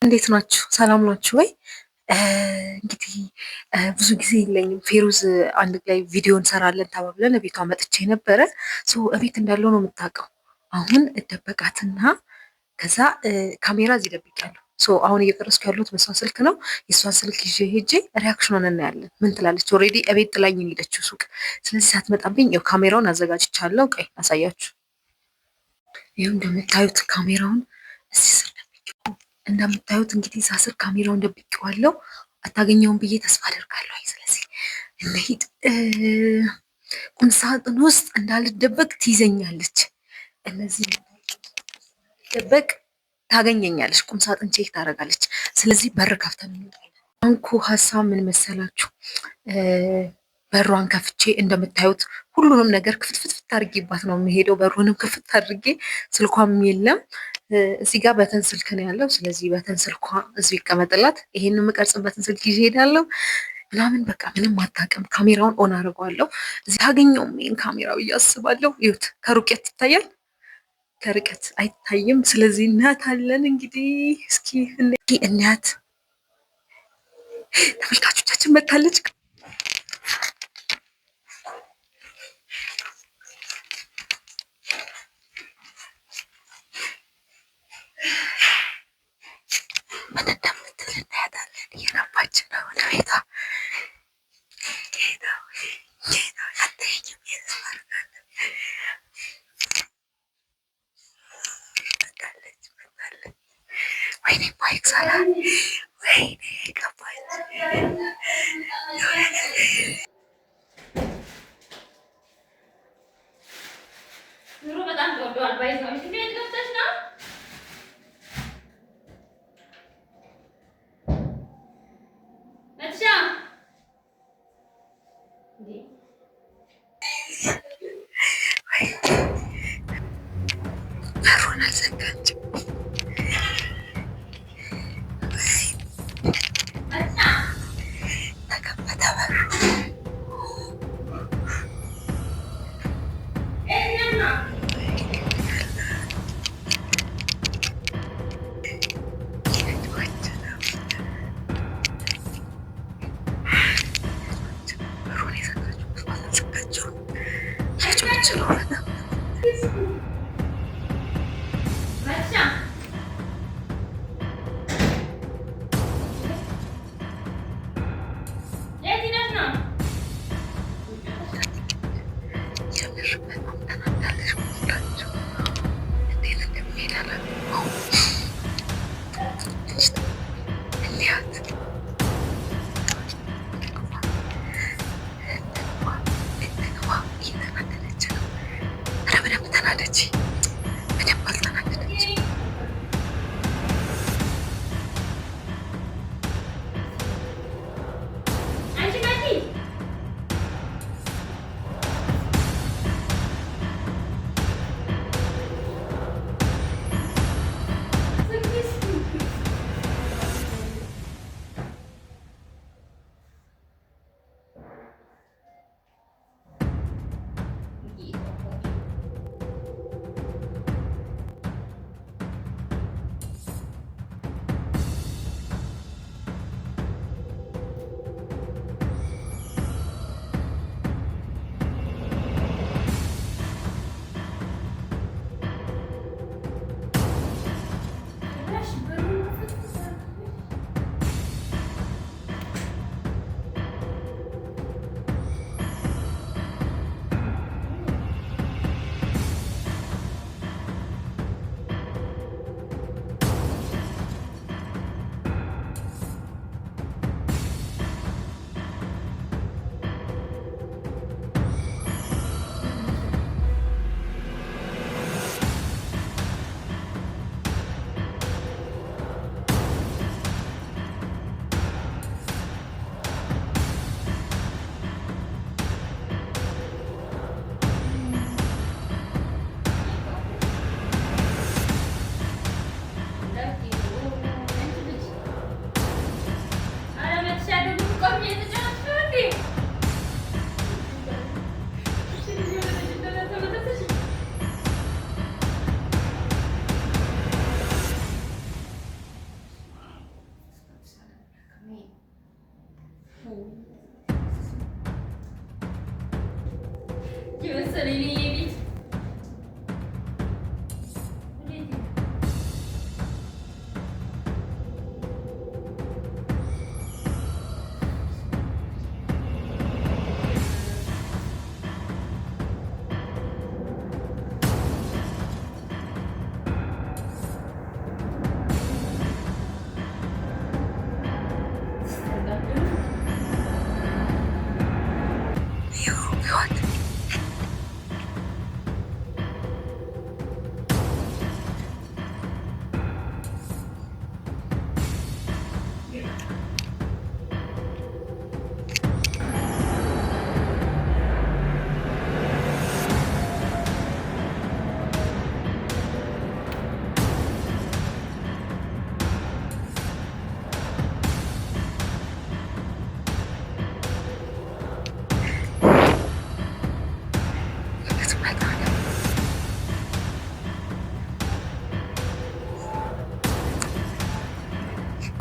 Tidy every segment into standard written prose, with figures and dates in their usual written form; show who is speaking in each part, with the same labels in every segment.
Speaker 1: እንዴት ናችሁ? ሰላም ናችሁ ወይ? እንግዲህ ብዙ ጊዜ የለኝም። ፌሩዝ አንድ ላይ ቪዲዮ እንሰራለን ተባብለን ቤቷ መጥቼ ነበረ። እቤት እንዳለው ነው የምታውቀው። አሁን እደበቃትና ከዛ ካሜራ እዚህ ደብቄያለሁ። አሁን እየቀረስኩ ያለሁት በሷ ስልክ ነው። የእሷን ስልክ ይዤ ሄጄ ሪያክሽኗን እናያለን። ምን ትላለች? ኦልሬዲ እቤት ጥላኝ የሄደችው ሱቅ። ስለዚህ ሳትመጣብኝ ያው ካሜራውን አዘጋጅቻለሁ። ቆይ አሳያችሁ። ይኸው እንደምታዩት ካሜራውን እዚህ ስር እንደምታዩት እንግዲህ ሳስር ካሜራውን ደብቄዋለሁ። አታገኘውም ብዬ ተስፋ አደርጋለሁ። ስለዚህ እንሂድ። ቁም ሳጥን ውስጥ እንዳልደበቅ ትይዘኛለች። እነዚህ ደበቅ ታገኘኛለች። ቁም ሳጥን ቼክ ታደርጋለች። ስለዚህ በር ከፍተን እንወጣለን። አንኩ ሀሳብ ምን መሰላችሁ? በሯን ከፍቼ እንደምታዩት ሁሉንም ነገር ክፍትፍት አድርጌባት ነው የሚሄደው። በሩንም ክፍት አድርጌ ስልኳም የለም እዚህ ጋር በተን ስልክ ነው ያለው። ስለዚህ በተን ስልኳ እዚሁ ይቀመጥላት። ይሄን የምቀርጽበትን ስልክ ይዤ እሄዳለሁ ምናምን በቃ ምንም አታውቅም። ካሜራውን ኦን አድርገዋለሁ። እዚህ አገኘውም ይሄን ካሜራ ብዬ አስባለሁ። ይኸውት ከሩቀት ይታያል፣ ከርቀት አይታይም። ስለዚህ እናያታለን። እንግዲህ እስኪ እናያት። ተመልካቾቻችን መታለች። ምን እንደምትል እናያታለን። እየገባች ነው ወደ ቤቷ። ወይኔ ባይክ ሰራ ወይኔ ገባች። ኑሮ በጣም ተወዷል። ባይዘው እንዴት ገብተሽ ነው? መጥሻ በሩን አልዘጋችም። ተከፈተ በሩ። ስለሆነ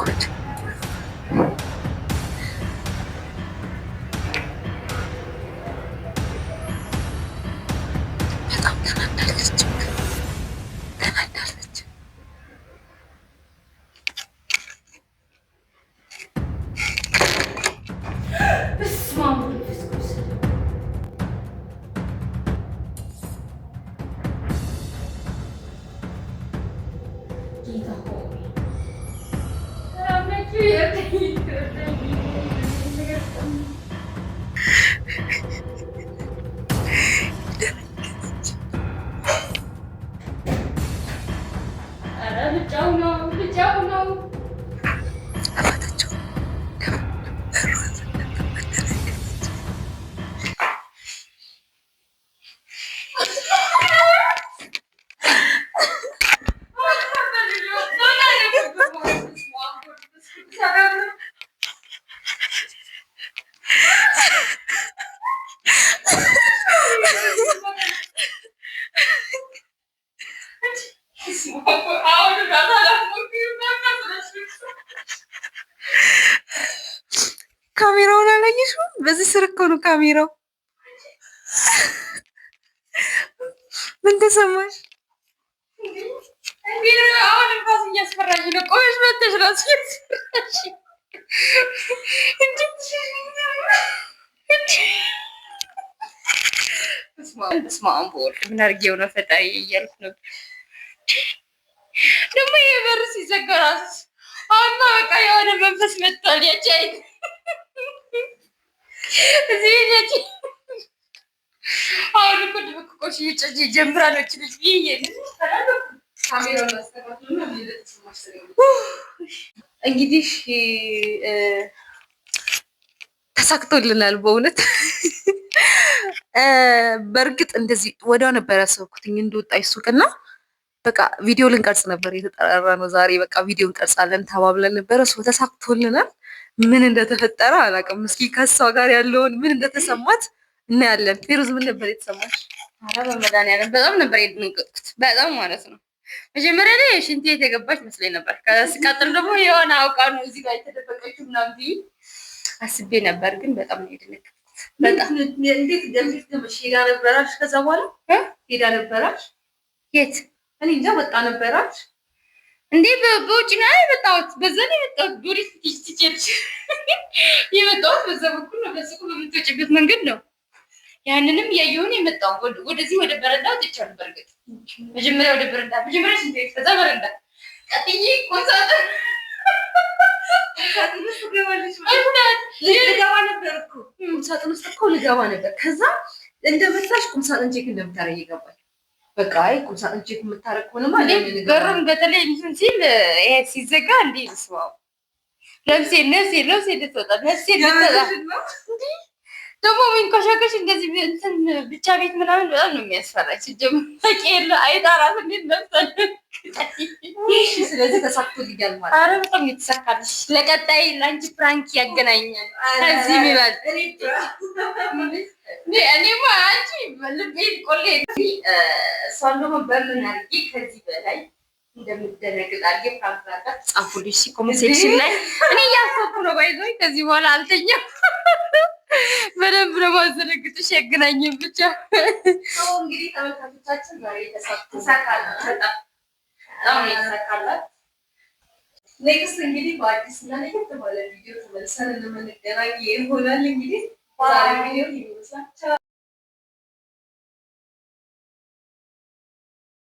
Speaker 1: ጉድ! በጣም ተናዳለች። ካሜራውን አላየሽውም? በዚህ ስር እኮ ነው ካሜራው። ምን ተሰማሽ?
Speaker 2: አሁን እንኳን እያስፈራኝ ነው። ቆይሽ መተሽ ራሱ በስመ አብ በወልድ ምን አድርጌው ነው ፈጣሪ እያልኩ ነበር። ደግሞ ይሄ በር ሲዘጋ ራሱ አሁንማ በቃ የሆነ መንፈስ መጥቷል። ያቺ አይት እዚህ ያቺ አሁን እኮ ድብቅቆሽ እየጨጀ ጀምራለች ልጅ ይሄን
Speaker 1: እንግዲህ ተሳክቶልናል በእውነት። በእርግጥ እንደዚህ ወዲያው ነበር ያሰብኩትኝ እንደወጣች ሱቅና በቃ ቪዲዮ ልንቀርጽ ነበር የተጠራራ ነው ዛሬ። በቃ ቪዲዮ እንቀርጻለን ተባብለን ነበረ። ሰው ተሳክቶልናል። ምን እንደተፈጠረ አላውቅም። እስኪ ከሷ ጋር ያለውን ምን እንደተሰማት እናያለን። ፌሩዝ ምን ነበር የተሰማሽ?
Speaker 2: ኧረ በመድኃኒዓለም በጣም ነበር የደነገጥኩት። በጣም ማለት ነው። መጀመሪያ ላይ ሽንት ቤት የገባች መስሎኝ ነበር። ከስቀጥል ደግሞ የሆነ አውቃ ነው እዚህ ጋር የተደበቀችው ምናምን ብዬ አስቤ ነበር። ግን በጣም ነው የደነገጥኩት። በጣም
Speaker 1: እንዴት ገምት ገመሽ ሄዳ ነበራች? ከዛ በኋላ ሄዳ ነበራች?
Speaker 2: የት
Speaker 1: እኔ እንጃ። ወጣ ነበራች
Speaker 2: እንዴ? በውጭ ነው የመጣሁት። በዛ ነው የመጣሁት። ዶሪት ትችልሽ የመጣሁት በዛ በኩል ነው። በሱቁ በምትወጪበት መንገድ ነው። ያንንም እያየሁን የመጣው ወደዚህ ወደ በረንዳ ወጥቻለሁ። በርግጥ መጀመሪያ ወደ በረንዳ መጀመሪያ ሽንት ቤት ከዛ በረንዳ ቀጥዬ ቁምሳጥን
Speaker 1: ልገባ ነበር እኮ ቁምሳጥን ውስጥ እኮ ልገባ ነበር። ከዛ እንደመጣሽ ቁምሳጥን ቼክ እንደምታረጊ ገባኝ። በቃ አይ ቁምሳጥን ቼክ የምታረግ ሆነማ
Speaker 2: በሩን በተለይ እንትን ሲል ይሄ ሲዘጋ እንዲህ ስዋው ነፍሴ ልትወጣ ነፍሴ ልትወጣ ደግሞ ሚንኮሻኮሽ እንደዚህ እንትን ብቻ ቤት ምናምን በጣም ነው የሚያስፈራኝ። ሲጀምር በቂ የለ አይጣራት እንዴት ነፍሰል።
Speaker 1: ስለዚህ ተሳክቶልኛል ማለት።
Speaker 2: ኧረ በጣም የተሳካልሽ። ለቀጣይ ላንቺ ፕራንክ ያገናኛል ከዚህ የሚበልጥ። እኔማ አንቺ ልቤት ቆሌ እሷን ደግሞ በምን አድርጌ ከዚህ በላይ እንደምደነግጥ አድርጌ ፕራንክ ላድርጋት ጻፉልኝ ኮሜንት ሴክሽን ላይ። እኔ እያሰብኩ ነው ባይዞኝ ከዚህ በኋላ አልተኛም። በደንብ ነው ማዘነግጥሽ። ያገናኝም ብቻ
Speaker 1: እንግዲህ ተመልካቾቻችን ዛሬ ተሳካላት። በጣም የተሳካላት። ኔክስት እንግዲህ በአዲስ እና ለየት ባለ ቪዲዮ ተመልሰን የምንገናኝ ይሆናል። እንግዲህ ዛሬ ቪዲዮ ይመስላል።